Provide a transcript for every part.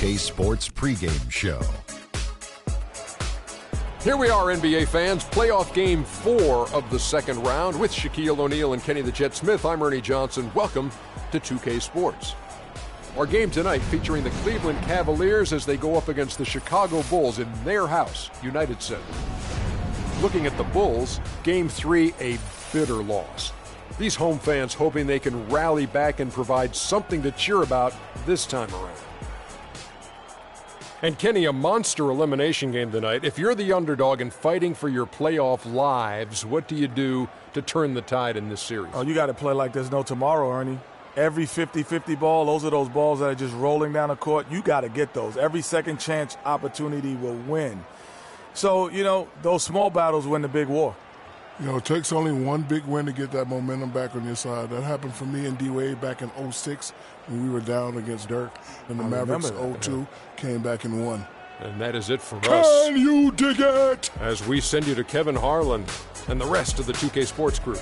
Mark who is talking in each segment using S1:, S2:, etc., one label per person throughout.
S1: 2K Sports pregame show.
S2: Here we are, NBA fans. Playoff game 4 of the second round with Shaquille O'Neal and Kenny the Jet Smith. I'm Ernie Johnson. Welcome to 2K Sports. Our game tonight featuring the Cleveland Cavaliers as they go up against the Chicago Bulls in their house, United Center. Looking at the Bulls, game 3, a bitter loss. These home fans hoping they can rally back and provide something to cheer about this time around. And Kenny, a monster elimination game tonight. If you're the underdog and fighting for your playoff lives, what do you do to turn the tide in this series?
S3: Oh, you got to play like there's no tomorrow, Ernie. Every 50-50 ball, those are those balls that are just rolling down the court. You got to get those. Every second chance opportunity will win. So, those small battles win the big war.
S4: It takes only one big win to get that momentum back on your side. That happened for me and D-Wade back in 06 when we were down against Dirk. And the Mavericks 02 came back and won.
S2: And that is it for us.
S4: Can you dig it?
S2: As we send you to Kevin Harlan and the rest of the 2K Sports crew.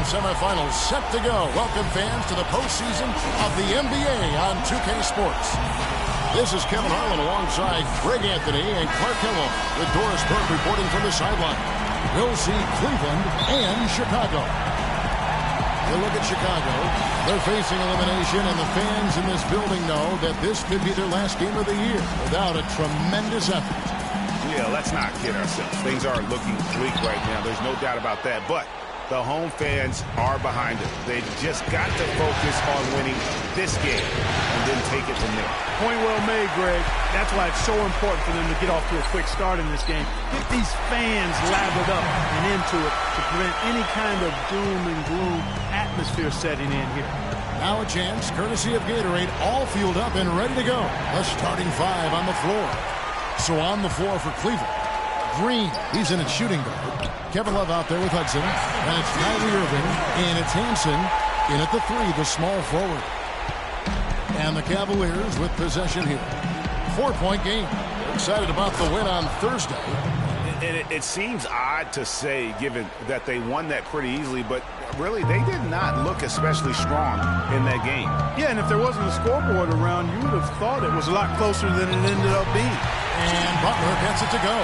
S5: Semifinals set to go. Welcome fans to the postseason of the NBA on 2K Sports. This is Kevin Harlan alongside Greg Anthony and Clark Kellogg with Doris Burke reporting from the sideline. We'll see Cleveland and Chicago. You look at Chicago. They're facing elimination, and the fans in this building know that this could be their last game of the year without a tremendous effort.
S6: Yeah, let's not kid ourselves. Things are looking bleak right now. There's no doubt about that. But the home fans are behind it. They've just got to focus on winning this game and then take it from there.
S7: Point well made, Greg. That's why it's so important for them to get off to a quick start in this game. Get these fans lathered up and into it to prevent any kind of doom and gloom atmosphere setting in here.
S5: Now a chance, courtesy of Gatorade, all fueled up and ready to go. The starting 5 on the floor. So on the floor for Cleveland. Green, he's in at shooting guard. Kevin Love out there with Hudson. And it's Kyrie Irving. And it's Hanson in at the 3, the small forward. And the Cavaliers with possession here. 4-point game. They're excited about the win on Thursday.
S6: It seems odd to say, given that they won that pretty easily, but really they did not look especially strong in that game.
S7: Yeah, and if there wasn't a scoreboard around, you would have thought it was a lot closer than it ended up being.
S5: And Butler gets it to go.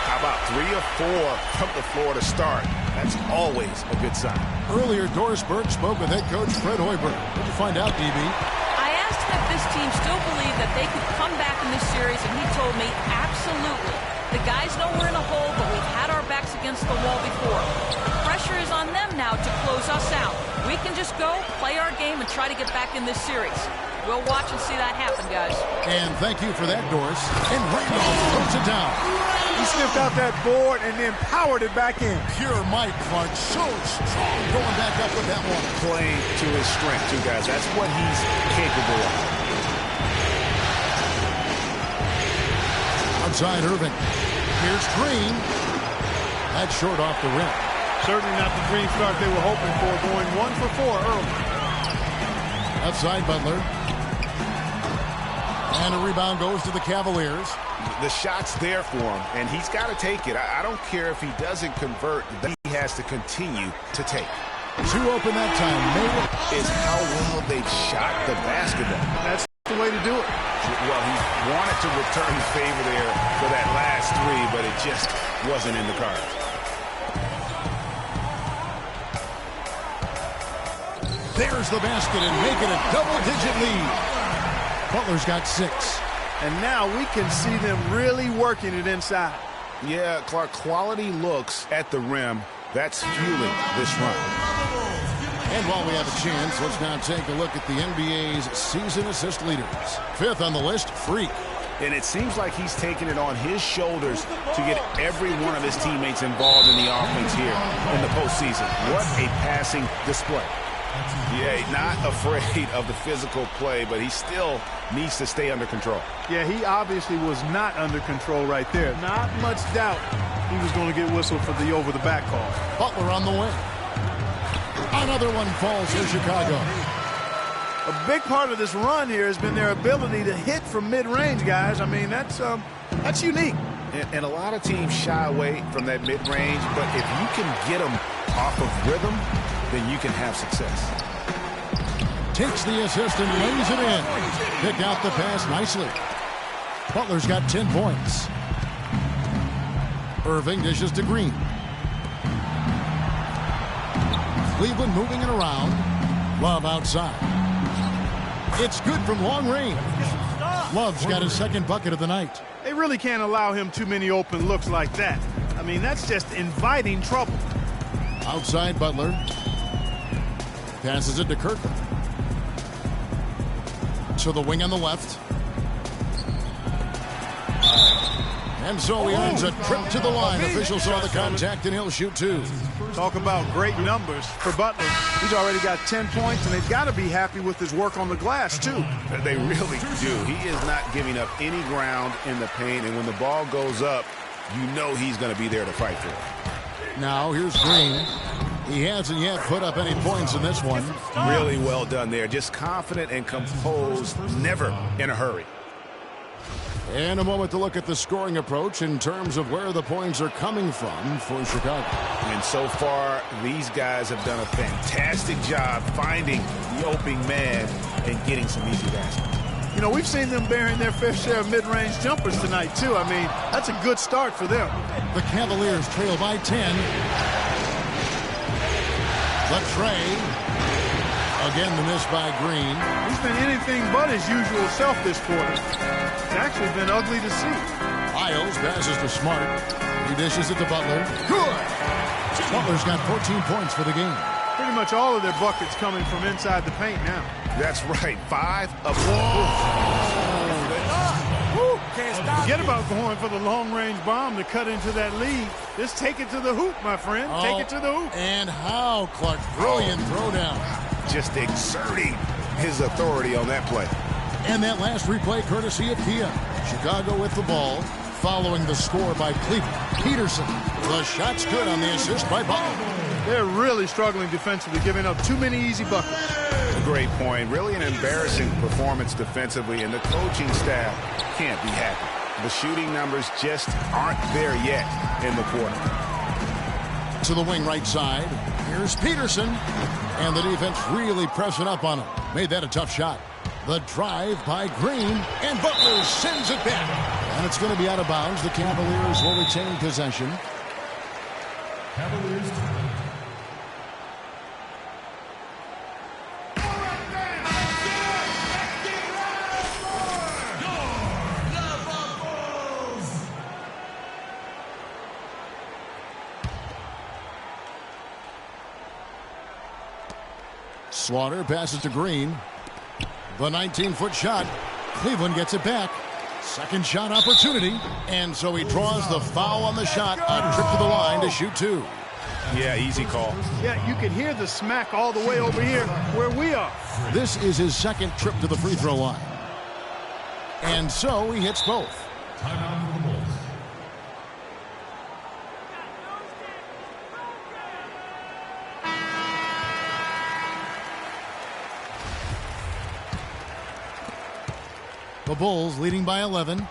S6: How about 3 of 4 from the floor to start? That's always a good sign.
S5: Earlier, Doris Burke spoke with head coach Fred Hoiberg. What did you find out, DB?
S8: I asked him if this team still believed that they could come back in this series, and he told me absolutely. The guys know we're in a hole, but we've had our backs against the wall before. The pressure is on them now to close us out. We can just go, play our game, and try to get back in this series. We'll watch and see that happen, guys.
S5: And thank you for that, Doris. And Randolph throws it down.
S3: He sniffed out that board and then powered it back in.
S5: Pure Mike Clark, so strong going back up with that one.
S6: Playing to his strength, too, guys. That's what he's capable of.
S5: Outside Irving. Here's Green. That's short off the rim.
S7: Certainly not the green start they were hoping for, going 1 for 4 early.
S5: Outside Butler. And a rebound goes to the Cavaliers.
S6: The shot's there for him, and he's got to take it. I don't care if he doesn't convert. He has to continue to take.
S5: 2 open that time.
S6: Is how well they've shot the basketball.
S7: That's the way to do it.
S6: Well, he wanted to return the favor there for that last 3, but it just wasn't in the cards.
S5: There's the basket and make it a double-digit lead. Butler's got 6.
S7: And now we can see them really working it inside.
S6: Yeah, Clark, quality looks at the rim. That's fueling this run.
S5: And while we have a chance, let's now take a look at the NBA's season assist leaders. 5th on the list, Freak.
S6: And it seems like he's taking it on his shoulders to get every one of his teammates involved in the offense here in the postseason. What a passing display. Yeah, not afraid of the physical play, but he still needs to stay under control.
S7: Yeah, he obviously was not under control right there. Not much doubt he was going to get whistled for the over-the-back call.
S5: Butler on the wing. Another one falls for Chicago.
S7: A big part of this run here has been their ability to hit from mid-range, guys. I mean, that's unique.
S6: And a lot of teams shy away from that mid-range, but if you can get them off of rhythm, then you can have success.
S5: Takes the assist and lays it in. Picked out the pass nicely. Butler's got 10 points. Irving dishes to Green. Cleveland moving it around. Love outside. It's good from long range. Love's got his second bucket of the night.
S7: They really can't allow him too many open looks like that. I mean, that's just inviting trouble.
S5: Outside Butler. Passes it to Kirkland. To the wing on the left. And so he earns a trip to the line. Officials saw the contact and he'll shoot 2.
S7: Talk about great numbers for Butler. He's already got 10 points, and they've got to be happy with his work on the glass, too.
S6: They really do. He is not giving up any ground in the paint, and when the ball goes up, you know he's going to be there to fight for it.
S5: Now here's Green. He hasn't yet put up any points in this one.
S6: Really well done there. Just confident and composed, never in a hurry.
S5: And a moment to look at the scoring approach in terms of where the points are coming from for Chicago.
S6: And so far, these guys have done a fantastic job finding the opening man and getting some easy baskets.
S7: You know, we've seen them bearing their fair share of mid-range jumpers tonight, too. I mean, that's a good start for them.
S5: The Cavaliers trail by 10. The tray. Again, the miss by Green.
S7: He's been anything but his usual self this quarter. It's actually been ugly to see.
S5: Isles passes to Smart. He dishes it to Butler. Good! Butler's got 14 points for the game.
S7: Pretty much all of their buckets coming from inside the paint now.
S6: That's right. 5 of
S7: Forget about going for the long-range bomb to cut into that lead. Just take it to the hoop, my friend. Take it to the hoop.
S5: And how, Clark. Brilliant throwdown.
S6: Just exerting his authority on that play.
S5: And that last replay courtesy of Kia. Chicago with the ball following the score by Cleveland. Peterson. The shot's good on the assist by Butler.
S7: They're really struggling defensively, giving up too many easy buckets.
S6: Great point. Really an embarrassing performance defensively, and the coaching staff can't be happy. The shooting numbers just aren't there yet in the quarter.
S5: To the wing right side. Here's Peterson. And the defense really pressing up on him. Made that a tough shot. The drive by Green. And Butler sends it back. And it's going to be out of bounds. The Cavaliers will retain possession.
S1: Cavaliers.
S5: Slaughter passes to Green. The 19-foot shot. Cleveland gets it back. Second shot opportunity. And so he draws the foul on the shot. A trip to the line to shoot 2.
S6: Yeah, easy call.
S7: Yeah, you can hear the smack all the way over here where we are.
S5: This is his second trip to the free throw line. And so he hits both.
S1: Timeout for the Bulls.
S5: The Bulls leading by 11.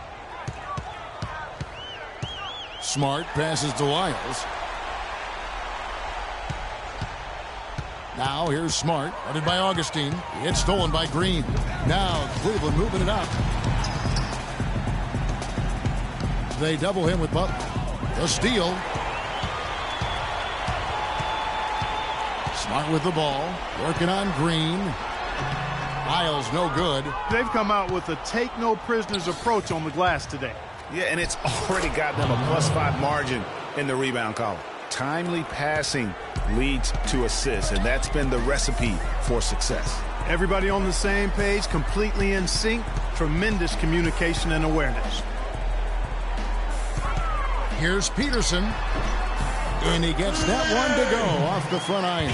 S5: Smart passes to Lyles. Now here's Smart, headed by Augustine. It's stolen by Green. Now Cleveland moving it up. They double him with Butler. The steal. Smart with the ball. Working on Green. Lyles no good.
S7: They've come out with a take-no-prisoners approach on the glass today.
S6: Yeah, and it's already got them a +5 margin in the rebound column. Timely passing leads to assists, and that's been the recipe for success.
S7: Everybody on the same page, completely in sync. Tremendous communication and awareness.
S5: Here's Peterson. And he gets that one to go off the front iron.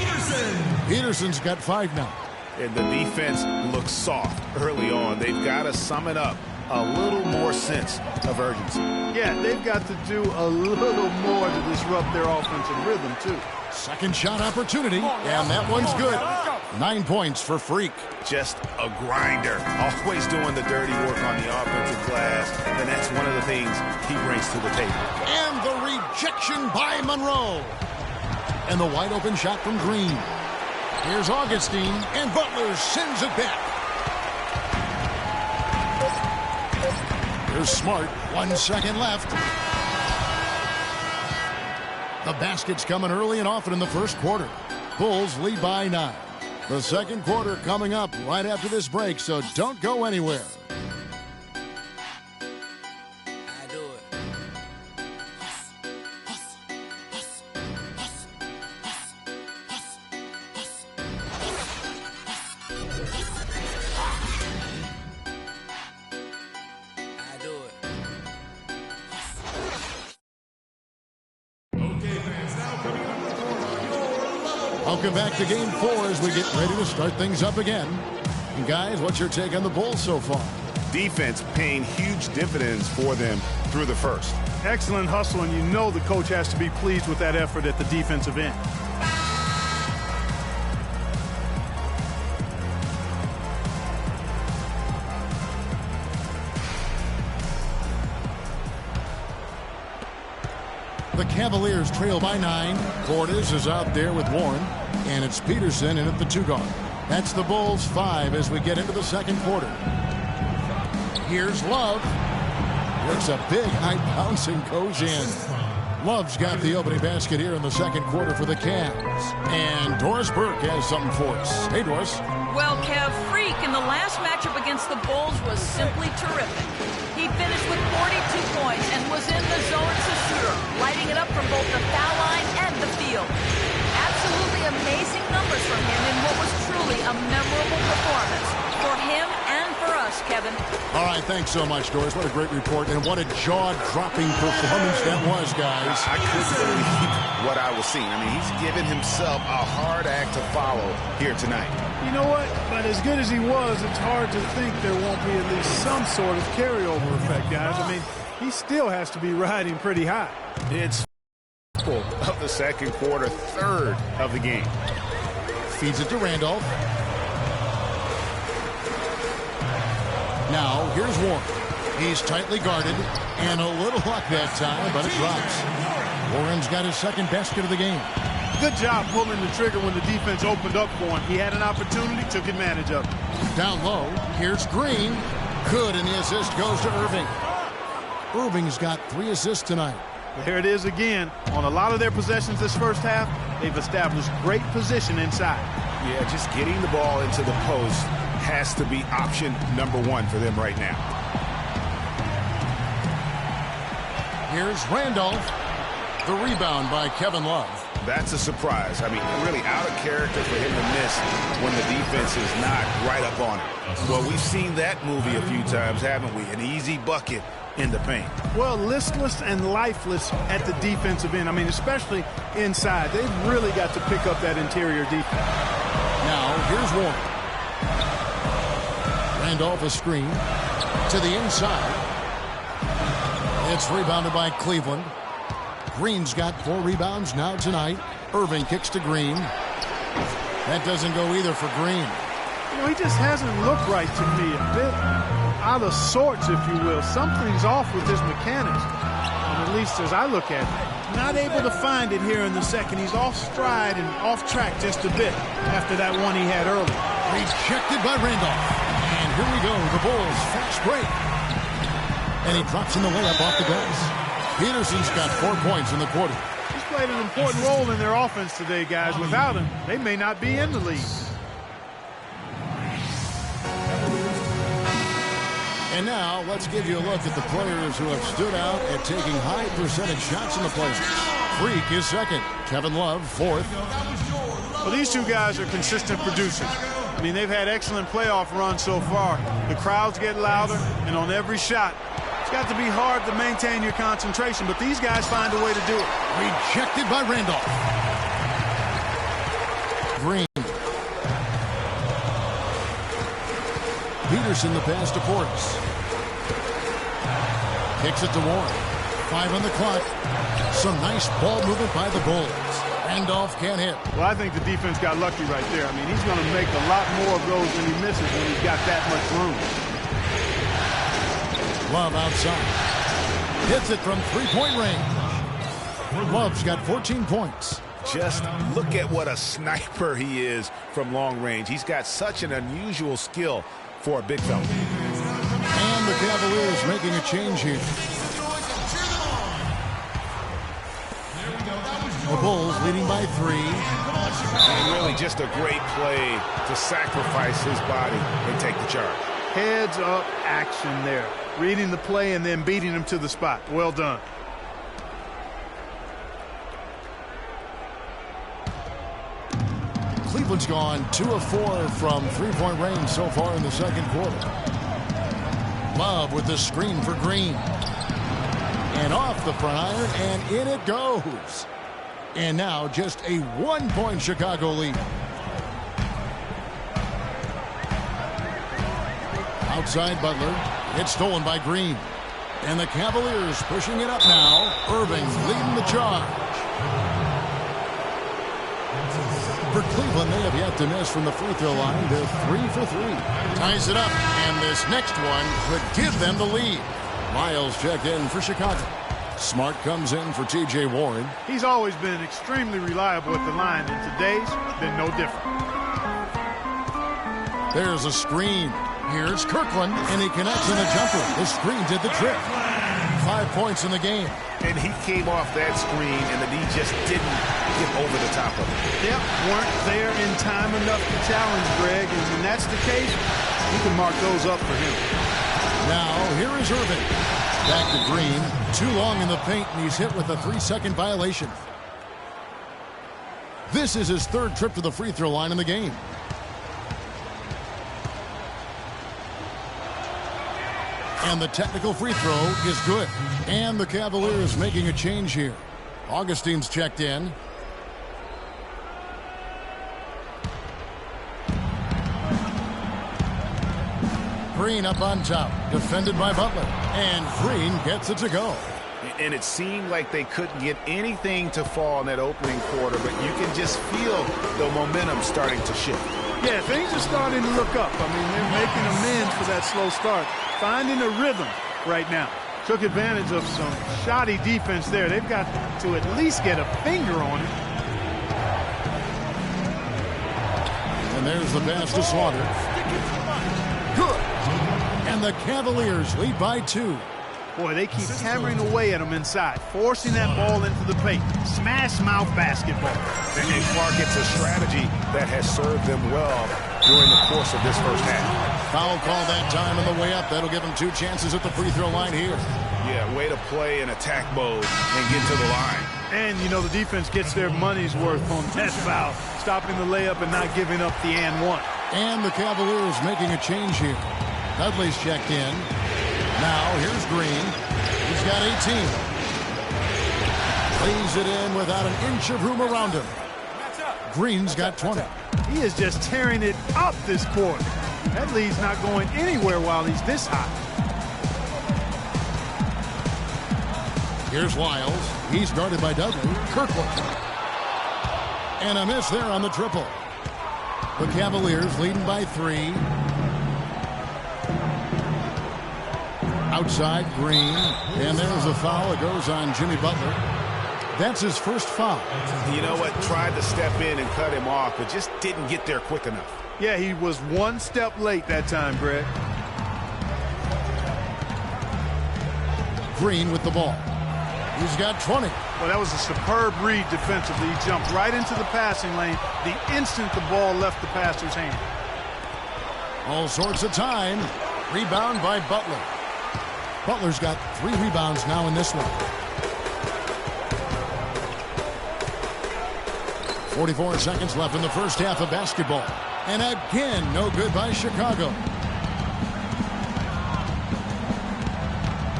S5: Peterson's got 5 now.
S6: And the defense looks soft early on. They've got to sum it up. A little more sense of urgency.
S7: Yeah, they've got to do a little more to disrupt their offensive rhythm, too.
S5: Second shot opportunity, and that one's good. 9 points for Freak.
S6: Just a grinder. Always doing the dirty work on the offensive glass, and that's one of the things he brings to the table.
S5: And the rejection by Monroe. And the wide open shot from Green. Here's Augustine, and Butler sends it back. Here's Smart. 1 second left. The basket's coming early and often in the first quarter. Bulls lead by 9. The second quarter coming up right after this break, so don't go anywhere. Welcome back to Game 4 as we get ready to start things up again. And guys, what's your take on the Bulls so far?
S6: Defense paying huge dividends for them through the first.
S7: Excellent hustle, and you know the coach has to be pleased with that effort at the defensive end.
S5: The Cavaliers trail by 9. Portis is out there with Warren. And it's Peterson in at the 2 guard. That's the Bulls 5 as we get into the second quarter. Here's Love. Works a big high bouncing goes in. Love's got the opening basket here in the second quarter for the Cavs. And Doris Burke has something for us. Hey, Doris.
S8: Well, Kev, Freak in the last matchup against the Bulls was simply terrific. He finished with 42 points and was in the zone as a shooter, lighting it up from both the foul line and the field. Absolutely amazing numbers from him in what was truly a memorable performance for him and for us, Kevin.
S5: All right, thanks so much, Doris. What a great report, and what a jaw-dropping performance that was, guys.
S6: I couldn't believe what I was seeing. I mean, he's given himself a hard act to follow here tonight.
S7: You know what? But as good as he was, it's hard to think there won't be at least some sort of carryover effect, guys. I mean, he still has to be riding pretty high.
S6: It's of the second quarter, third of the game.
S5: Feeds it to Randolph. Now, here's Warren. He's tightly guarded, and a little luck that time, but it drops. Warren's got his second basket of the game.
S7: Good job pulling the trigger when the defense opened up for him. He had an opportunity, took advantage of it.
S5: Down low, here's Green. Good, and the assist goes to Irving. Irving's got 3 assists tonight.
S7: There it is again. On a lot of their possessions this first half, they've established great position inside.
S6: Yeah, just getting the ball into the post has to be option number 1 for them right now.
S5: Here's Randolph. The rebound by Kevin Love.
S6: That's a surprise. I mean, really out of character for him to miss when the defense is not right up on it. Well, we've seen that movie a few times, haven't we? An easy bucket in the paint.
S7: Well, listless and lifeless at the defensive end. I mean, especially inside. They've really got to pick up that interior defense.
S5: Now, here's Warren. Randolph a screen to the inside. It's rebounded by Cleveland. Green's got 4 rebounds now tonight. Irving kicks to Green. That doesn't go either for Green.
S7: You know, he just hasn't looked right to me. A bit out of sorts, if you will. Something's off with his mechanics, at least as I look at it. Not able to find it here in the second. He's off stride and off track just a bit after that one he had earlier.
S5: Rejected by Randolph. And here we go, the Bulls fast break. And he drops in the layup off the glass. Peterson's got 4 points in the quarter.
S7: He's played an important role in their offense today, guys. Without him, they may not be in the lead.
S5: And now, let's give you a look at the players who have stood out at taking high percentage shots in the playoffs. Freak is second. Kevin Love, fourth.
S7: Well, these two guys are consistent producers. I mean, they've had excellent playoff runs so far. The crowds get louder, and on every shot, it's got to be hard to maintain your concentration, but these guys find a way to do it.
S5: Rejected by Randolph. Green. Peterson the pass to Portis. Kicks it to Warren. 5 on the clock. Some nice ball movement by the Bulls. Randolph can't hit.
S7: Well, I think the defense got lucky right there. I mean, he's going to make a lot more of those than he misses when he's got that much room.
S5: Love outside. Hits it from three-point range. Love's got 14 points.
S6: Just look at what a sniper he is from long range. He's got such an unusual skill for a big fella.
S5: And the Cavaliers making a change here. The Bulls leading by 3.
S6: And really just a great play to sacrifice his body and take the charge.
S7: Heads up action there. Reading the play and then beating him to the spot. Well done.
S5: Cleveland's gone 2 of 4 from three-point range so far in the second quarter. Love with the screen for Green. And off the front iron, and in it goes. And now just a 1-point Chicago lead. Outside Butler. It's stolen by Green. And the Cavaliers pushing it up now. Irving leading the charge. For Cleveland, they have yet to miss from the free throw line. They're 3 for 3. Ties it up, and this next one could give them the lead. Miles checked in for Chicago. Smart comes in for T.J. Warren.
S7: He's always been extremely reliable at the line, and today's been no different.
S5: There's a screen. Here's Kirkland, and he connects in a jumper. The screen did the trick. 5 points in the game.
S6: And he came off that screen, and the D just didn't get over the top of it.
S7: Yep, weren't there in time enough to challenge Greg, and when that's the case, you can mark those up for him.
S5: Now, here is Irving. Back to Green. Too long in the paint, and he's hit with a 3-second violation. This is his 3rd trip to the free throw line in the game. And the technical free throw is good. And the Cavaliers making a change here. Augustine's checked in. Green up on top. Defended by Butler. And Green gets it to go.
S6: And it seemed like they couldn't get anything to fall in that opening quarter, but you can just feel the momentum starting to shift.
S7: Yeah, things are starting to look up. I mean, they're making amends for that slow start. Finding a rhythm right now. Took advantage of some shoddy defense there. They've got to at least get a finger on it.
S5: And there's the pass to Slaughter. Good. And the Cavaliers lead by 2.
S7: Boy, they keep hammering away at them inside, forcing that ball into the paint. Smash mouth basketball.
S6: And Clark, it's a strategy that has served them well during the course of this first half.
S5: Foul call that time on the way up. That'll give them 2 chances at the free throw line here.
S6: Yeah, way to play in attack mode and get to the line.
S7: And, you know, the defense gets their money's worth on that foul, stopping the layup and not giving up the and one.
S5: And the Cavaliers making a change here. Dudley's checked in. Now, here's Green. He's got 18. Lays it in without an inch of room around him. Green's got 20.
S7: He is just tearing it up this quarter. That lead's not going anywhere while he's this hot.
S5: Here's Lyles. He's guarded by Dudley. Kirkland. And a miss there on the triple. The Cavaliers leading by 3. Outside, Green. And there's a foul. It goes on Jimmy Butler. That's his first foul.
S6: You know what? Tried to step in and cut him off, but just didn't get there quick enough.
S7: Yeah, he was 1 step late that time, Greg.
S5: Green with the ball. He's got 20.
S7: Well, that was a superb read defensively. He jumped right into the passing lane the instant the ball left the passer's hand.
S5: All sorts of time. Rebound by Butler. Butler's got 3 rebounds now in this one. 44 seconds left in the first half of basketball. And again, no good by Chicago.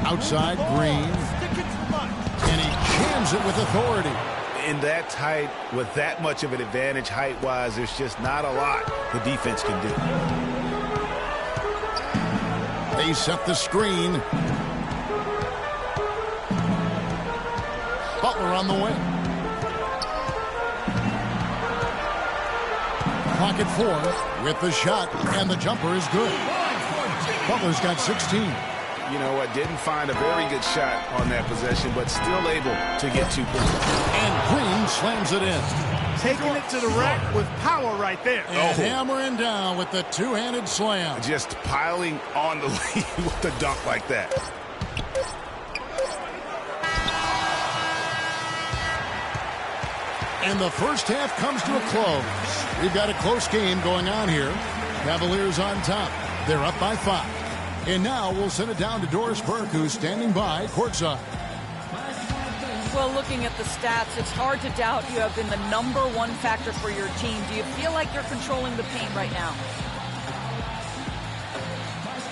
S5: Outside, Green. And he jams it with authority.
S6: In that tight, with that much of an advantage height-wise, there's just not a lot the defense can do.
S5: They set the screen. Butler on the way. Clock at 4 with the shot, and the jumper is good. Butler's got 16.
S6: You know what? Didn't find a very good shot on that possession, but still able to get 2 points.
S5: And Green slams it in.
S7: Taking it to the rack with power right there.
S5: And hammering down with the two-handed slam.
S6: Just piling on the lead with a dunk like that.
S5: And the first half comes to a close. We've got a close game going on here. Cavaliers on top. They're up by 5. And now we'll send it down to Doris Burke, who's standing by courtside.
S8: Well, looking at the stats, it's hard to doubt you have been the #1 factor for your team. Do you feel like you're controlling the paint right now?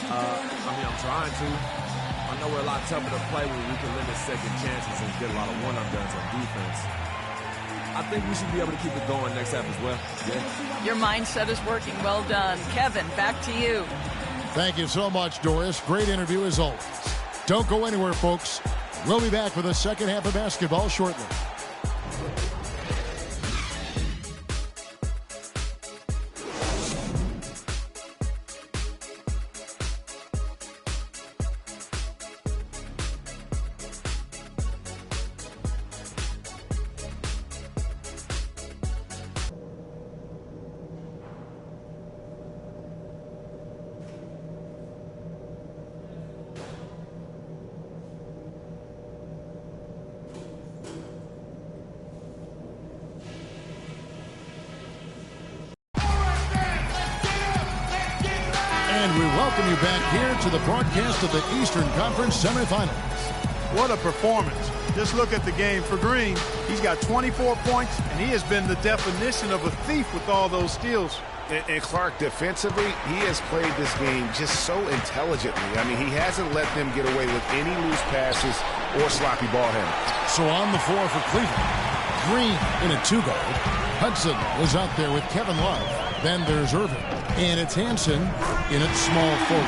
S9: I'm trying to. I know we're a lot tougher to play when we can limit second chances and get a lot of one-and-dones on defense. I think we should be able to keep it going next half as well. Yeah.
S8: Your mindset is working. Well done. Kevin, back to you.
S5: Thank you so much, Doris. Great interview as always. Don't go anywhere, folks. We'll be back with the second half of basketball shortly. And we welcome you back here to the broadcast of the Eastern Conference semifinals.
S7: What a performance. Just look at the game for Green. He's got 24 points, and he has been the definition of a thief with all those steals.
S6: And Clark, defensively, he has played this game just so intelligently. I mean, he hasn't let them get away with any loose passes or sloppy ball handling.
S5: So on the floor for Cleveland, Green in a 2-guard. Hudson is out there with Kevin Love. Then there's Irving. And it's Hansen in its small forward.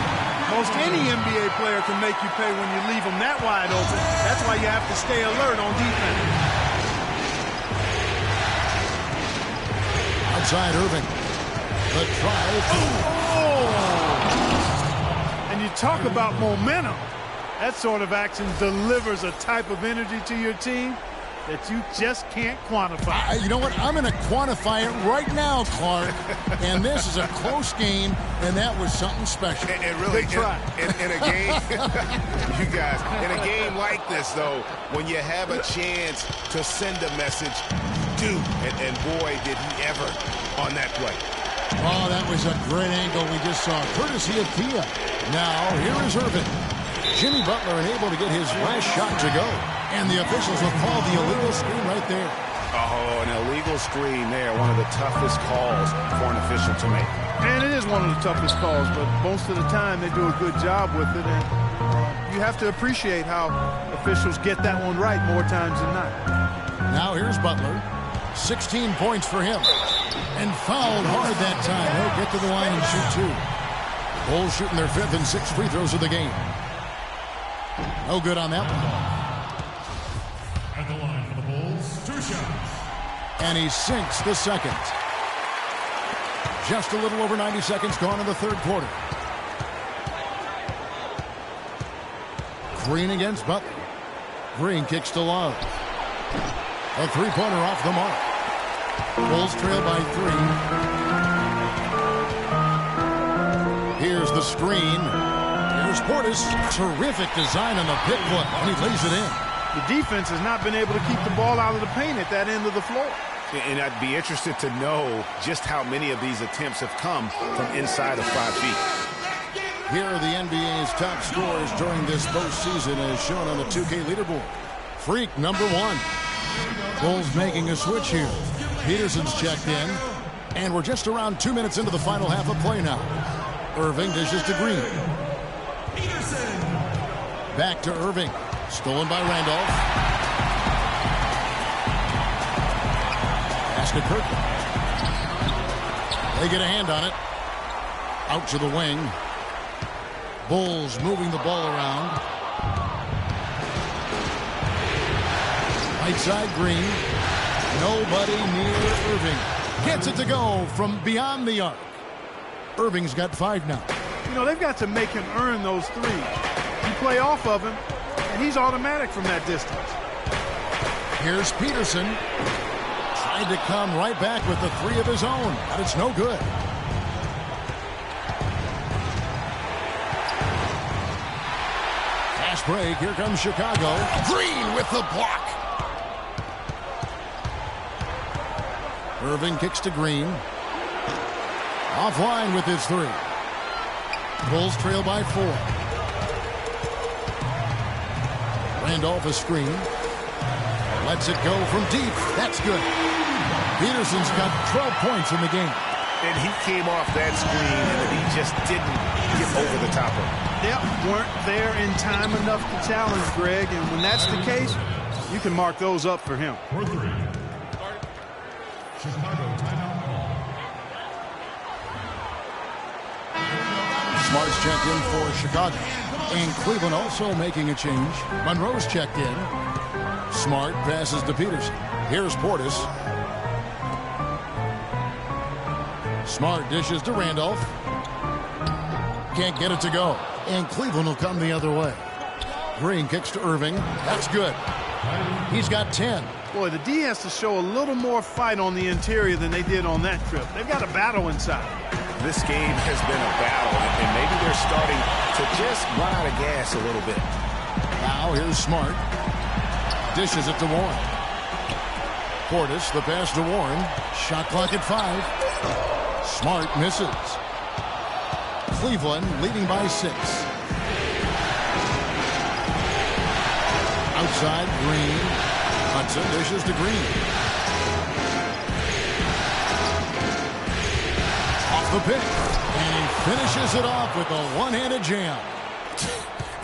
S7: Most any NBA player can make you pay when you leave them that wide open. That's why you have to stay alert on defense.
S5: Outside Irving. The drive.
S7: Oh! And you talk about momentum. That sort of action delivers a type of energy to your team that you just can't quantify.
S5: You know what? I'm going to quantify it right now, Clark. And this is a close game, and that was something special.
S6: And really,
S7: Good try.
S6: In a game, you guys, in a game like this, though, when you have a chance to send a message, do. And boy, did he ever on that play.
S5: Oh, that was a great angle we just saw, courtesy of Kia. Now, here is Irving. Jimmy Butler unable to get his last shot to go. And the officials will call the illegal screen right there.
S6: Oh, an illegal screen there. One of the toughest calls for an official to make.
S7: And it is one of the toughest calls, but most of the time they do a good job with it. And you have to appreciate how officials get that one right more times than not.
S5: Now here's Butler. 16 points for him. And fouled hard that time. He'll get to the line and shoot 2. Bulls shooting their 5th and 6th free throws of the game. No good on that one.
S10: At the line for the Bulls, 2 shots.
S5: And he sinks the second. Just a little over 90 seconds gone in the third quarter. Green against Butler. Green kicks to Love. A three-pointer off the mark. Bulls trail by 3. Here's the screen. Here's Portis. Terrific design on the pick foot, and he lays it in.
S7: the defense has not been able to keep the ball out of the paint at that end of the floor.
S6: And I'd be interested to know just how many of these attempts have come from inside of 5 feet.
S5: Here are the NBA's top scorers during this postseason as shown on the 2K leaderboard. Freak number 1. Bulls making a switch here. Peterson's checked in. And we're just around 2 minutes into the final half of play now. Irving dishes to Green. Back to Irving. Stolen by Randolph. Pass to Kirkland. They get a hand on it. Out to the wing. Bulls moving the ball around. Right side Green. Nobody near Irving. Gets it to go from beyond the arc. Irving's got 5 now.
S7: You know, they've got to make him earn those threes. You play off of him, and he's automatic from that distance.
S5: Here's Peterson. Tried to come right back with the 3 of his own, but it's no good. Fast break. Here comes Chicago. Green with the block. Irving kicks to Green. Offline with his 3. Bulls trail by 4. Randolph a screen. Lets it go from deep. That's good. Peterson's got 12 points in the game.
S6: And he came off that screen and he just didn't get over the top of it.
S7: Yep, weren't there in time enough to challenge Greg, and when that's the case, you can mark those up for him.
S10: For 3. Chicago timeout ball.
S5: Smart's checked in for Chicago. And Cleveland also making a change. Monroe's checked in. Smart passes to Peterson. Here's Portis. Smart dishes to Randolph. Can't get it to go. And Cleveland will come the other way. Green kicks to Irving. That's good. He's got 10.
S7: Boy, the D has to show a little more fight on the interior than they did on that trip. They've got a battle inside.
S6: This game has been a battle, and maybe they're starting to just run out of gas a little bit.
S5: Now here's Smart. Dishes it to Warren. Portis, the pass to Warren. Shot clock at 5. Smart misses. Cleveland leading by 6. Outside, Green. Hudson dishes to Green. Off the pick. And he finishes it off with a one-handed jam.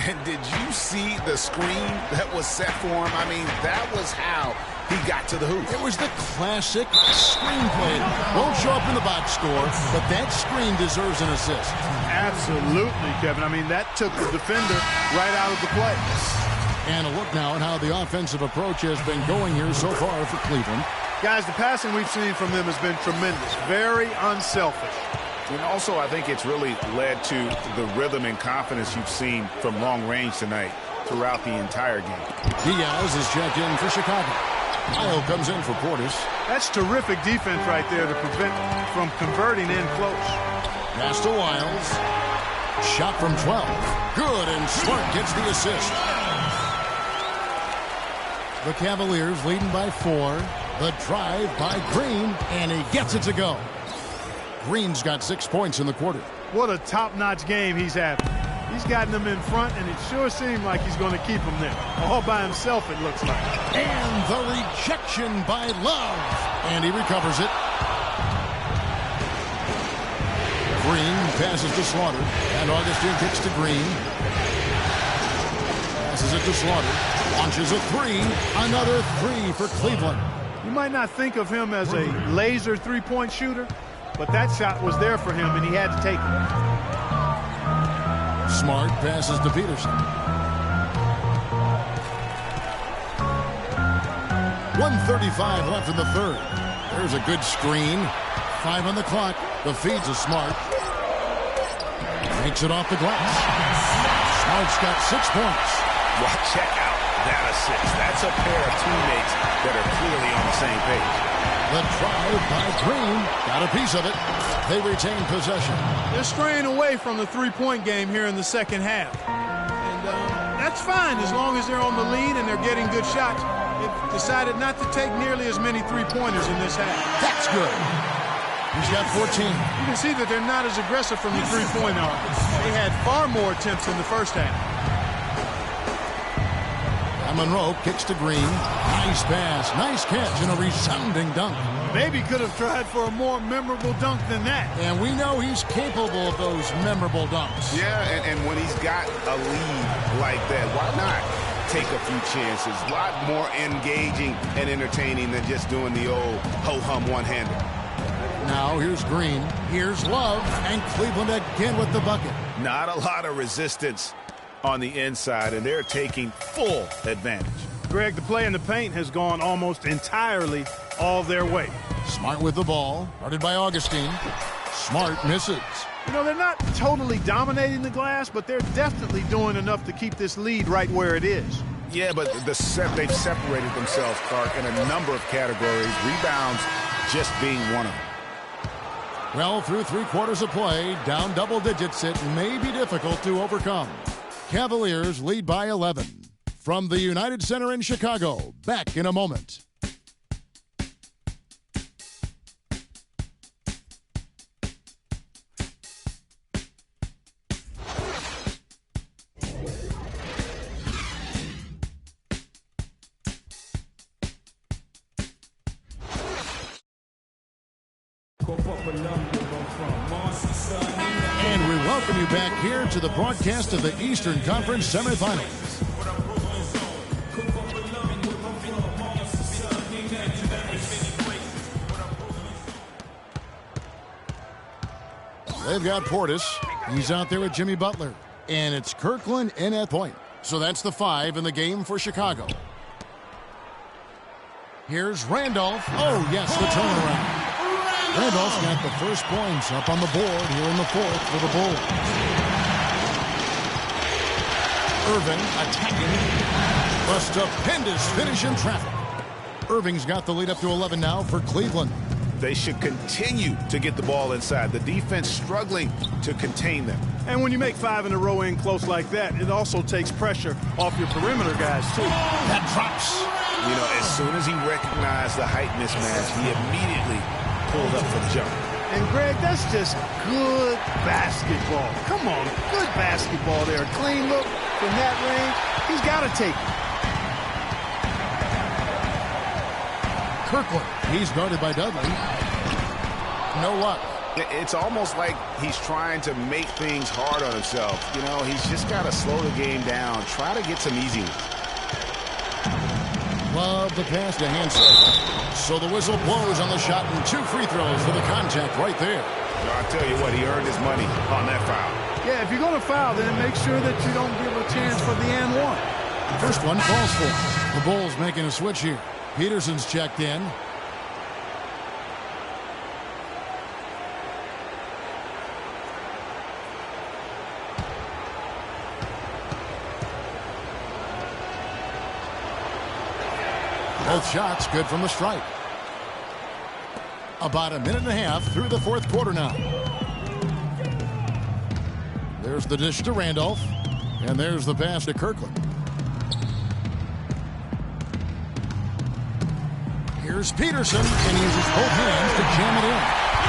S6: And did you see the screen that was set for him? I mean, that was how he got to the hoop.
S5: It was the classic screen play. Won't show up in the box score, but that screen deserves an assist.
S7: Absolutely, Kevin. I mean, that took the defender right out of the play.
S5: And a look now at how the offensive approach has been going here so far for Cleveland.
S7: Guys, the passing we've seen from them has been tremendous. Very unselfish.
S6: And also, I think it's really led to the rhythm and confidence you've seen from long range tonight throughout the entire game.
S5: Diaz is checked in for Chicago. Kyle comes in for Portis.
S7: That's terrific defense right there to prevent from converting in close.
S5: Pass to Wiles. Shot from 12. Good, and Smart gets the assist. The Cavaliers leading by 4. The drive by Green, and he gets it to go. Green's got 6 points in the quarter.
S7: What a top-notch game he's having. He's gotten them in front, and it sure seemed like he's going to keep them there. All by himself, it looks like.
S5: And the rejection by Love. And he recovers it. Green passes to Slaughter. And Augustine kicks to Green. Passes it to Slaughter. Launches a 3. Another 3 for Cleveland.
S7: You might not think of him as a laser three-point shooter, but that shot was there for him, and he had to take it.
S5: Smart passes to Peterson. 1:35 left in the third. There's a good screen. 5 on the clock. The feed's a Smart. Makes it off the glass. Smart's got 6 points.
S6: Well, check out that assist. That's a pair of teammates that are clearly on the same page.
S5: The drive by Green. Got a piece of it. They retain possession.
S7: They're straying away from the three-point game here in the second half. And that's That's fine as long as they're on the lead and they're getting good shots. They've decided not to take nearly as many three-pointers in this half.
S5: That's good. He's got 14.
S7: You can see that they're not as aggressive from the three-point arc. They had far more attempts in the first half.
S5: And Monroe kicks to Green. Nice pass, nice catch, and a resounding dunk.
S7: Maybe could have tried for a more memorable dunk than that.
S5: And we know he's capable of those memorable dunks.
S6: Yeah, and when he's got a lead like that, why not take a few chances? A lot more engaging and entertaining than just doing the old ho-hum one-hander.
S5: Now here's Green, here's Love, and Cleveland again with the bucket.
S6: Not a lot of resistance on the inside, and they're taking full advantage.
S7: Greg, the play in the paint has gone almost entirely all their way.
S5: Smart with the ball, guarded by Augustine. Smart misses.
S7: You know, they're not totally dominating the glass, but they're definitely doing enough to keep this lead right where it is.
S6: Yeah, but they've separated themselves, Clark, in a number of categories. Rebounds just being one of them.
S5: Well, through 3 quarters of play, down double digits, it may be difficult to overcome. Cavaliers lead by 11. From the United Center in Chicago, back in a moment. And we welcome you back here to the broadcast of the Eastern Conference semifinals. They've got Portis. He's out there with Jimmy Butler. And it's Kirkland in at point. So that's the 5 in the game for Chicago. Here's Randolph. Oh, yes, the turnaround. Randolph's got the first points up on the board here in the 4th for the Bulls. Irving attacking. A stupendous finish in traffic. Irving's got the lead up to 11 now for Cleveland.
S6: They should continue to get the ball inside. The defense struggling to contain them.
S7: And when you make 5 in a row in close like that, it also takes pressure off your perimeter guys, too.
S5: That drops.
S6: You know, as soon as he recognized the height mismatch, he immediately pulled up for the jump.
S7: And, Greg, that's just good basketball. Come on, good basketball there. A clean look from that range. He's got to take it.
S5: Kirkland. He's guarded by Dudley. No luck.
S6: It's almost like he's trying to make things hard on himself. You know, he's just got to slow the game down. Try to get some easy ones.
S5: Love the pass to Hansen. So the whistle blows on the shot and 2 free throws for the contact right there.
S6: I'll tell you what, he earned his money on that foul.
S7: Yeah, if you're going to foul, then make sure that you don't give a chance for the and one.
S5: First one falls for him. The Bulls making a switch here. Peterson's checked in. Both shots good from the stripe. About a minute and a half through the 4th quarter now. There's the dish to Randolph. And there's the pass to Kirkland. Here's Peterson, and he uses both hands to jam it in.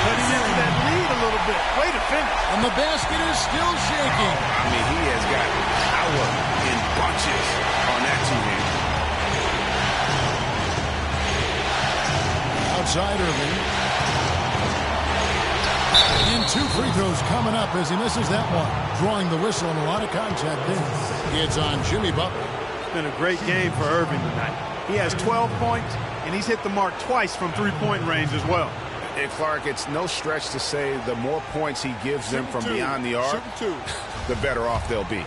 S7: Cutting into that lead a little bit. Way to finish.
S5: And the basket is still shaking.
S6: I mean, he has got power in bunches on that two-hand.
S5: Outside Irving. And 2 free throws coming up as he misses that one. Drawing the whistle and a lot of contact there. It's on Jimmy Butler.
S7: It's been a great game for Irving tonight. He has 12 points, and he's hit the mark twice from 3-point range as well.
S6: And Clark, it's no stretch to say the more points he gives them from beyond the arc, the better off they'll be.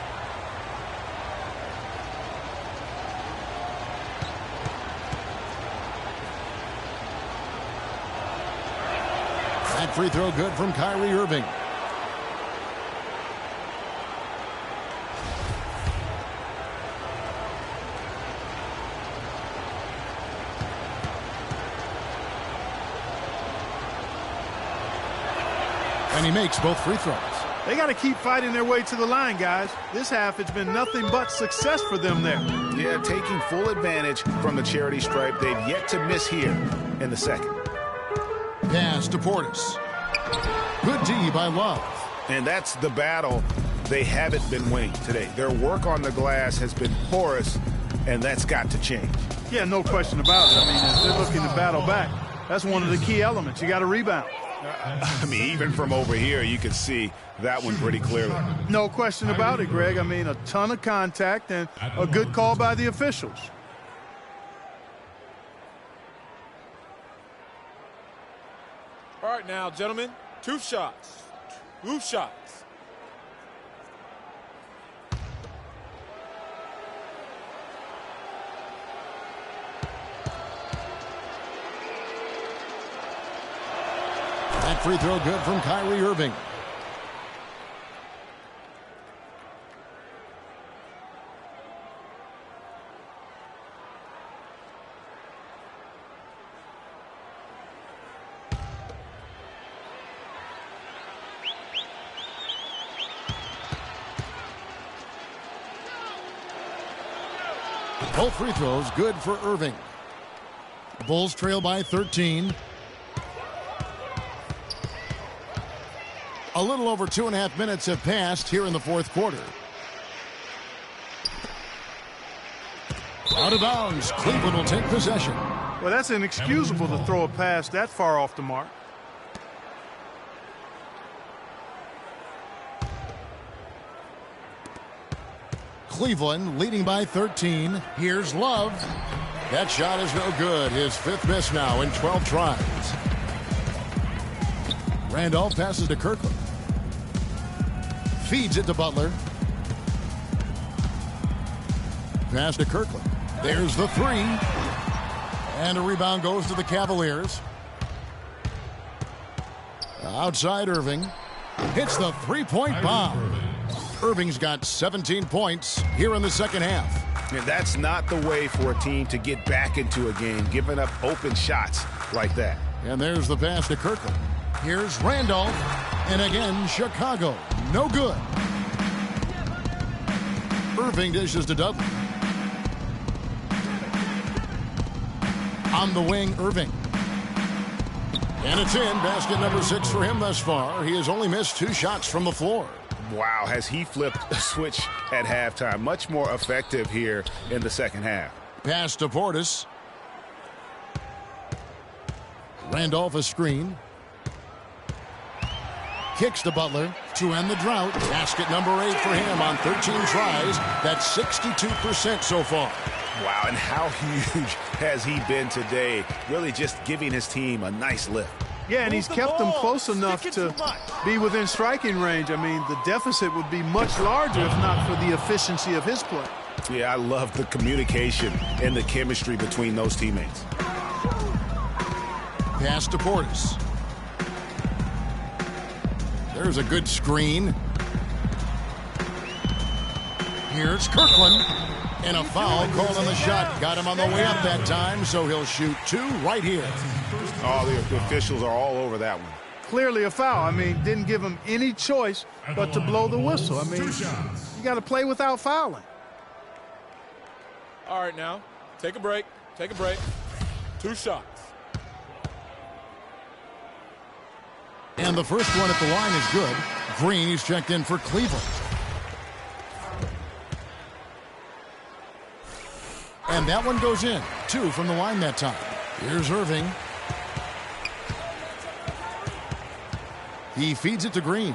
S5: That free throw good from Kyrie Irving. And he makes both free throws.
S7: They got to keep fighting their way to the line, guys. This half, it's been nothing but success for them there.
S6: Yeah, taking full advantage from the charity stripe. They've yet to miss here in the second.
S5: Pass to Portis. Good D by Love.
S6: And that's the battle they haven't been winning today. Their work on the glass has been porous, and that's got to change.
S7: Yeah, no question about it. I mean, as they're looking to battle back, that's one of the key elements. You got to rebound.
S6: I mean, even from over here, you can see that one pretty clearly.
S7: No question about it, Greg. I mean, a ton of contact and a good call by the officials.
S11: All right, now, gentlemen, 2 shots. 2 shots.
S5: That free throw good from Kyrie Irving. Both free throws good for Irving. Bulls trail by 13. A little over 2.5 minutes have passed here in the fourth quarter. Out of bounds. Cleveland will take possession.
S7: Well, that's inexcusable to throw a pass that far off the mark.
S5: Cleveland leading by 13. Here's Love. That shot is no good. His 5th miss now in 12 tries. Randolph passes to Kirkland. Feeds it to Butler. Pass to Kirkland. There's the 3. And a rebound goes to the Cavaliers. Outside Irving. Hits the 3-point bomb. Irving's got 17 points here in the second half.
S6: And that's not the way for a team to get back into a game, giving up open shots like that.
S5: And there's the pass to Kirkland. Here's Randolph. And again, Chicago. No good. Irving dishes to Dudley. On the wing, Irving. And it's in. Basket number 6 for him thus far. He has only missed 2 shots from the floor.
S6: Wow, has he flipped a switch at halftime. Much more effective here in the second half.
S5: Pass to Portis. Randolph a screen. Kicks to Butler to end the drought. Basket number 8 for him on 13 tries. That's 62% so far.
S6: Wow, and how huge has he been today? Really just giving his team a nice lift.
S7: Yeah, and he's kept them close enough to be within striking range. I mean, the deficit would be much larger if not for the efficiency of his play.
S6: Yeah, I love the communication and the chemistry between those teammates.
S5: Pass to Portis. There's a good screen. Here's Kirkland. And a foul called on the shot. Got him on the way up that time, so he'll shoot 2 right here.
S6: Oh, the officials are all over that one.
S7: Clearly a foul. I mean, didn't give him any choice but to blow the whistle. I mean, you got to play without fouling.
S11: All right, now, take a break. Take a break. 2 shots.
S5: And the first one at the line is good. Green is checked in for Cleveland. And that one goes in. 2 from the line that time. Here's Irving. He feeds it to Green.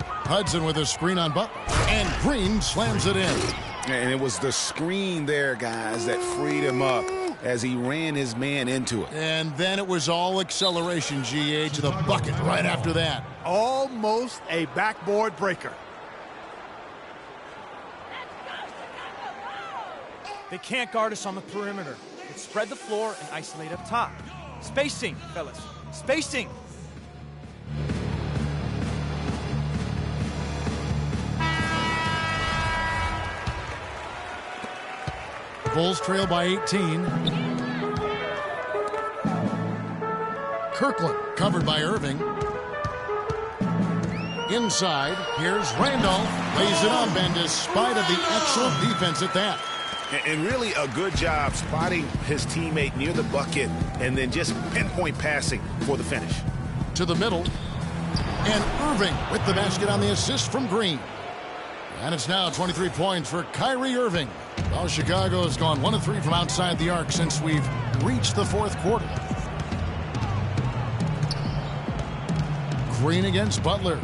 S5: Hudson with a screen on Butler. And Green slams it in.
S6: And it was the screen there, guys, that freed him up as he ran his man into it.
S5: And then it was all acceleration, GA, to the bucket right after that.
S7: Almost a backboard breaker.
S12: They can't guard us on the perimeter. Let's spread the floor and isolate up top. Spacing, fellas. Spacing.
S5: Bulls trail by 18. Kirkland covered by Irving. inside. Here's Randolph. Lays it up, and despite of the excellent defense at that.
S6: And really a good job spotting his teammate near the bucket and then just pinpoint passing for the finish.
S5: To the middle. And Irving with the basket on the assist from Green. And it's now 23 points for Kyrie Irving. Well, Chicago has gone 1 of 3 from outside the arc since we've reached the fourth quarter. Green against Butler.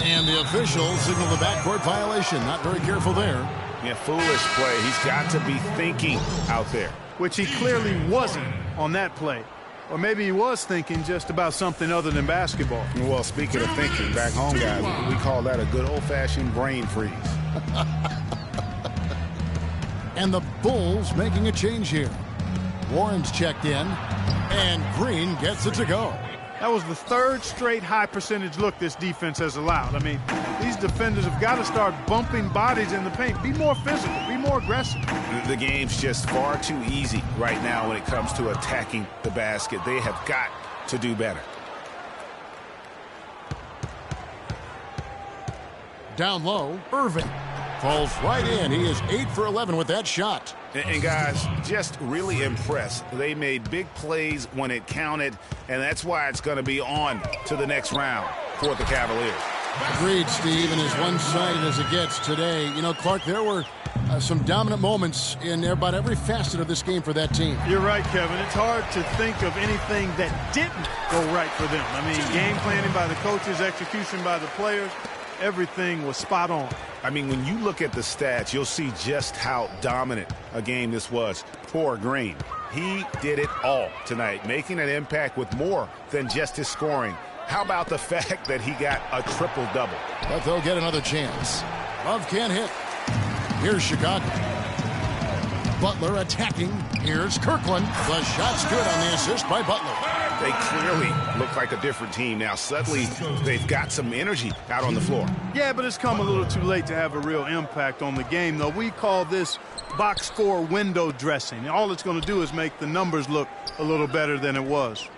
S5: And the officials signal the backcourt violation. Not very careful there.
S6: Yeah, foolish play. He's got to be thinking out there.
S7: Which he clearly wasn't on that play. Or maybe he was thinking just about something other than basketball.
S6: Well, speaking of thinking, back home, guys, we call that a good old-fashioned brain freeze.
S5: And the Bulls making a change here. Warren's checked in, and Green gets it to go.
S7: That was the third straight high percentage look this defense has allowed. I mean, these defenders have got to start bumping bodies in the paint. Be more physical. Be more aggressive.
S6: The game's just far too easy right now when it comes to attacking the basket. They have got to do better.
S5: Down low, Irving falls right in. He is 8 for 11 with that shot.
S6: And guys, just really impressed. They made big plays when it counted, and that's why it's going to be on to the next round for the Cavaliers.
S5: Agreed, Steve, and as one-sided as it gets today. You know, Clark, there were some dominant moments in about every facet of this game for that team.
S7: You're right, Kevin. It's hard to think of anything that didn't go right for them. I mean, game planning by the coaches, execution by the players, everything was spot on.
S6: I mean, when you look at the stats, you'll see just how dominant a game this was for Green. He did it all tonight, making an impact with more than just his scoring. How about the fact that he got a triple-double?
S5: But they'll get another chance. Love can't hit. Here's Chicago. Butler attacking. Here's Kirkland. The shot's good on the assist by Butler.
S6: They clearly look like a different team now. Suddenly, they've got some energy out on the floor.
S7: Yeah, but it's come a little too late to have a real impact on the game, though. We call this box score window dressing. All it's going to do is make the numbers look a little better than it was.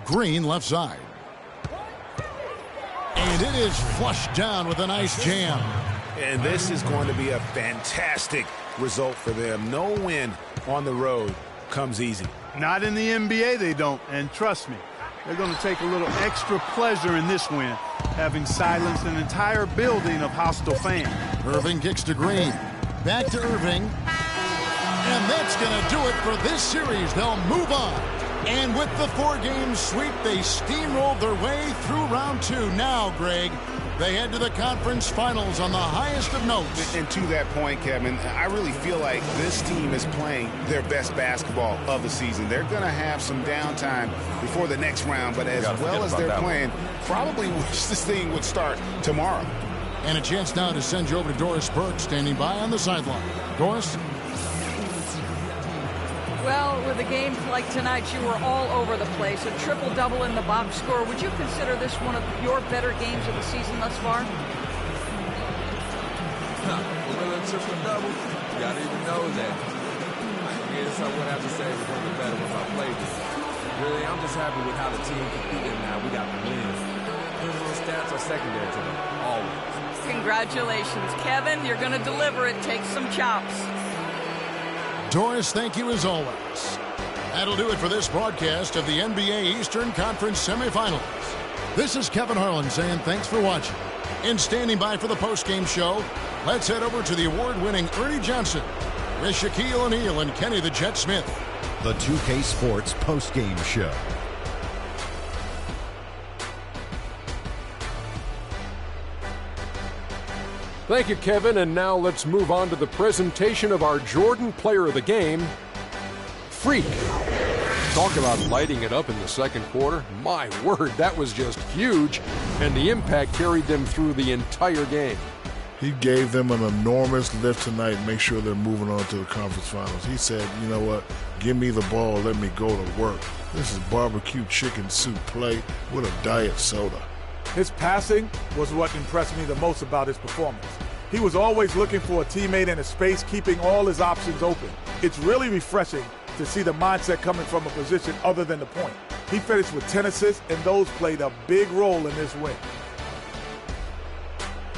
S5: Green left side. And it is flushed down with a nice jam.
S6: And this is going to be a fantastic result for them. No win on the road comes easy.
S7: Not in the NBA, they don't. And trust me, they're going to take a little extra pleasure in this win, having silenced an entire building of hostile fans.
S5: Irving kicks to Green. Back to Irving. And that's going to do it for this series. They'll move on. And with the 4-game sweep, they steamrolled their way through round 2. Now, Greg, they head to the conference finals on the highest of notes.
S6: And to that point, Kevin, I really feel like this team is playing their best basketball of the season. They're going to have some downtime before the next round, but as well as they're playing, probably wish this thing would start tomorrow.
S5: And a chance now to send you over to Doris Burke, standing by on the sideline. Doris?
S8: Well, with a game like tonight, you were all over the place. A triple-double in the box score. Would you consider this one of your better games of the season thus far?
S9: With a triple-double, you gotta even know that. I guess I would have to say it was one of the better ones I played this. Really, I'm just happy with how the team competed now. We got the win. Individual stats are secondary to them, always.
S8: Congratulations, Kevin. You're going to deliver it. Take some chops.
S5: Doris, thank you as always. That'll do it for this broadcast of the NBA Eastern Conference semifinals. This is Kevin Harlan saying thanks for watching. And standing by for the postgame show, let's head over to the award-winning Ernie Johnson with Shaquille O'Neal and Kenny the Jet Smith.
S1: The 2K Sports postgame show.
S2: Thank you, Kevin. And now let's move on to the presentation of our Jordan Player of the Game, Freak. Talk about lighting it up in the second quarter. My word, that was just huge. And the impact carried them through the entire game.
S4: He gave them an enormous lift tonight and make sure they're moving on to the conference finals. He said, you know what, give me the ball, let me go to work. This is barbecue chicken soup play with a diet soda.
S3: His passing was what impressed me the most about his performance. He was always looking for a teammate in a space, keeping all his options open. It's really refreshing to see the mindset coming from a position other than the point. He finished with 10 assists, and those played a big role in this win.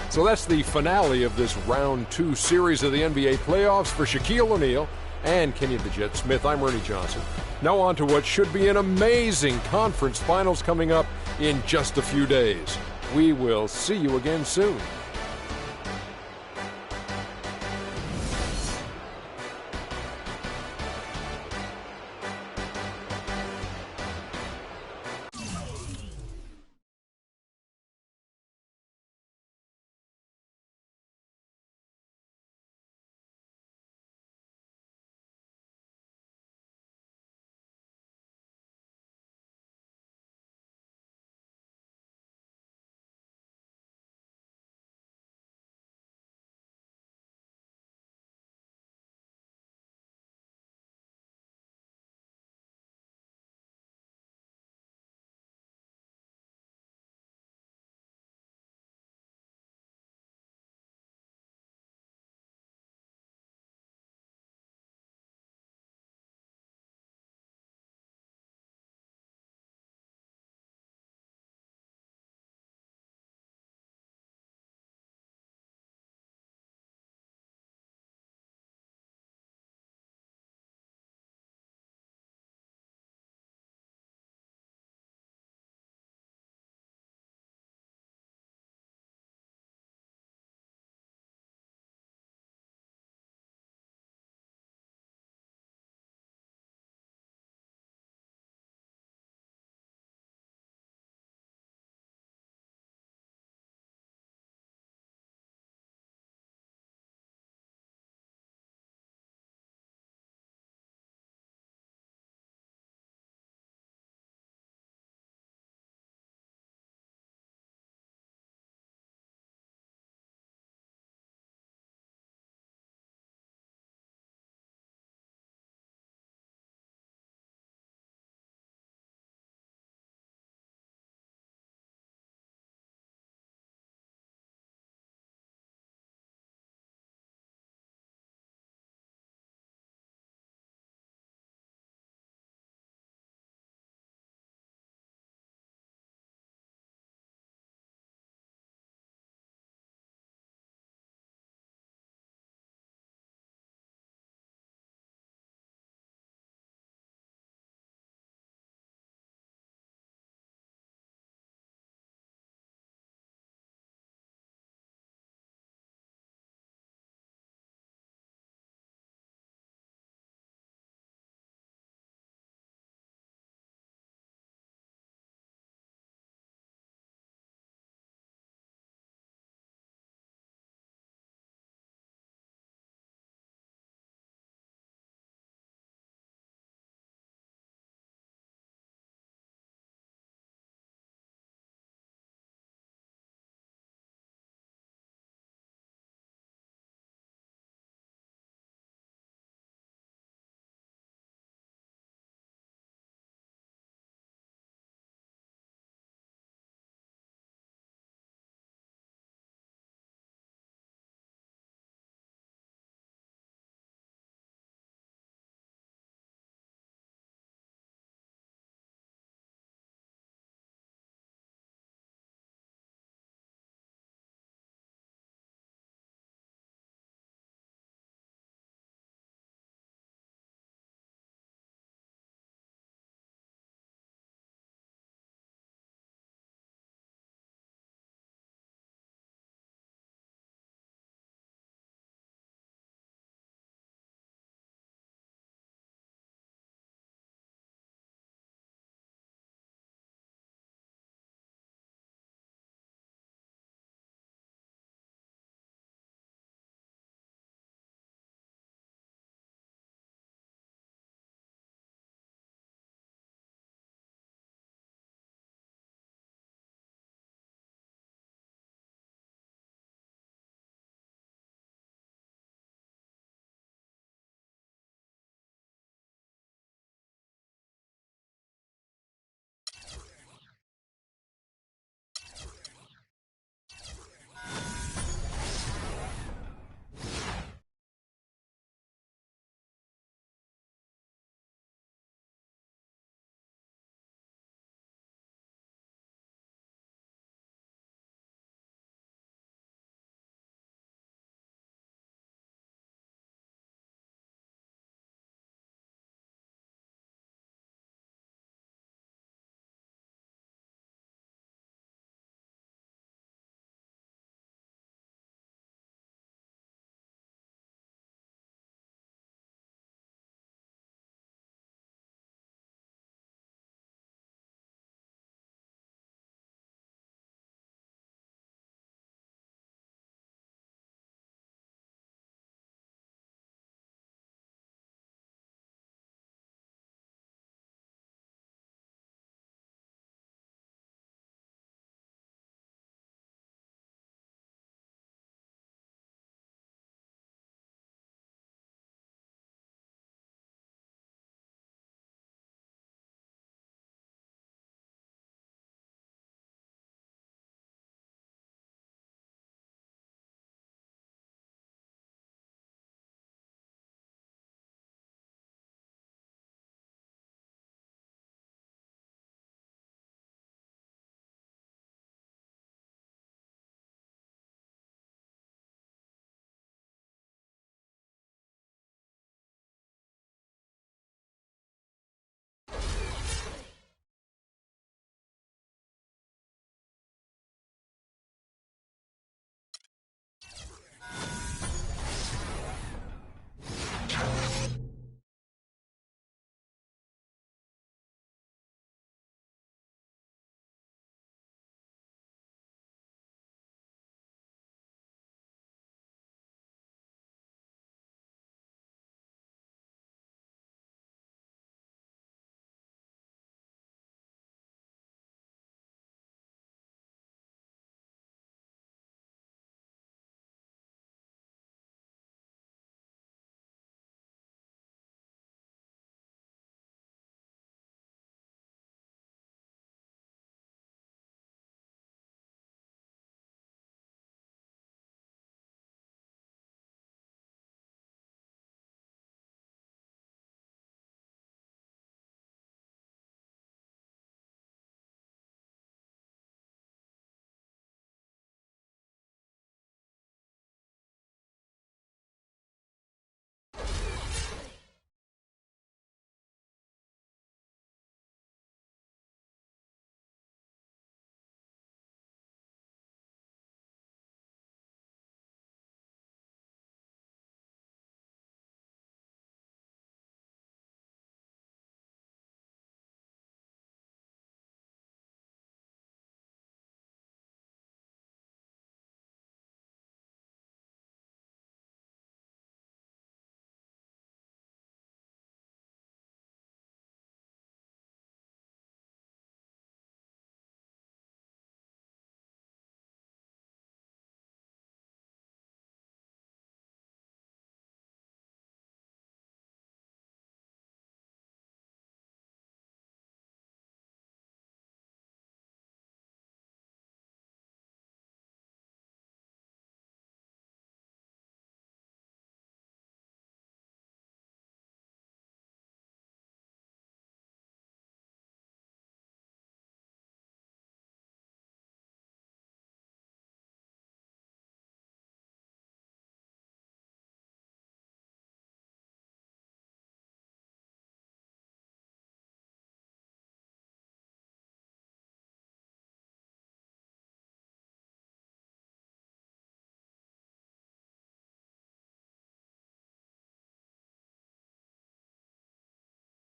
S2: So that's the finale of this Round 2 series of the NBA playoffs for Shaquille O'Neal and Kenny the Jet Smith. I'm Ernie Johnson. Now on to what should be an amazing conference finals coming up in just a few days. We will see you again soon.